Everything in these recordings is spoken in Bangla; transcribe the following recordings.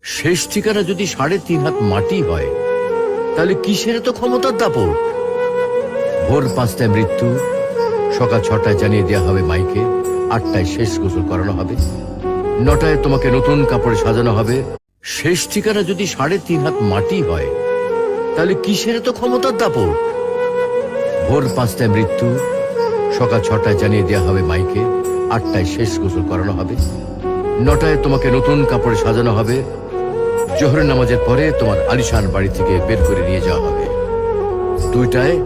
শেষ ঠিকানা যদি 3.5 হাত মাটি হয়, তাহলে কিসের তো ক্ষমতার দাপট? ভোর 5টায় মৃত্যু, সকাল 6টায় জানিয়ে দেওয়া হবে মাইকে, 8টায় শেষ গোসল করানো হবে, 9টায় তোমাকে নতুন কাপড়ে সাজানো হবে। শেষ ঠিকানা যদি 3.5 হাত মাটি হয়, তাহলে কিসের তো ক্ষমতার দাপট? ভোর 5টায় মৃত্যু, সকাল 6টায় জানিয়ে দেওয়া হবে মাইকে, 8টায় শেষ গোসল করানো হবে, 9টায় তোমাকে নতুন কাপড়ে সাজানো হবে, জোহরের নামাজের পরে তোমার আলিশান বাড়ি থেকে বের করে নিয়ে যাওয়া হবে, 2টায়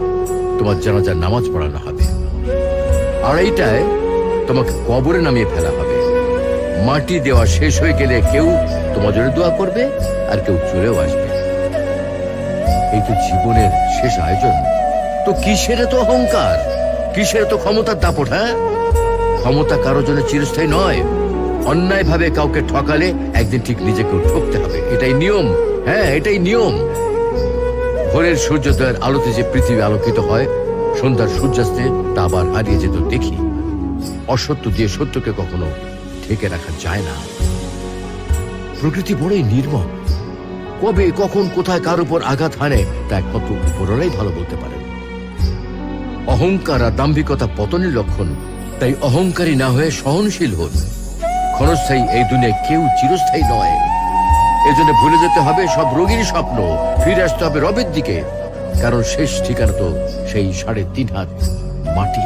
তোমার জানাজার নামাজ পড়ানো হবে, 2:30টায় তোমাকে কবরে নামিয়ে ফেলা হবে। মাটি দেওয়া শেষ হয়ে গেলে কেউ তোমার জন্য দোয়া করবে, আর কেউ চলেও আসবে। এই তো জীবনের শেষ আয়োজন। তো কিসের তো অহংকার, কিসের তো ক্ষমতার দাপট? হ্যাঁ, ক্ষমতা কারোর জন্য চিরস্থায়ী নয়। অন্যায় ভাবে কাউকে ঠকালে একদিন ঠিক নিজেকেও ঠকতে হবে, এটাই নিয়ম। হ্যাঁ, এটাই নিয়ম। ভোরের সূর্যোদয়ের আলোতে যে পৃথিবী আলোকিত হয়, সন্ধ্যার সূর্যাস্তে তা আবার হারিয়ে যেত দেখি। অসত্য দিয়ে সত্যকে কখনো ঢেকে রাখা যায় না। প্রকৃতি বড়ই নির্মম। কবে কখন কোথায় কার উপর আঘাত হানে তা একমাত্র উপরওয়ালাই ভালো বলতে পারেন। অহংকার আর দাম্ভিকতা পতনের লক্ষণ, তাই অহংকারী না হয়ে সহনশীল হন। ক্ষণস্থায়ী এই দুনিয়ায় কেউ চিরস্থায়ী নয়। এজন্য ভুলে যেতে হবে সব রোগীর স্বপ্ন, ফিরে আসতে হবে রবের দিকে, কারণ শেষ ঠিকানা তো সেই 3.5 হাত মাটি।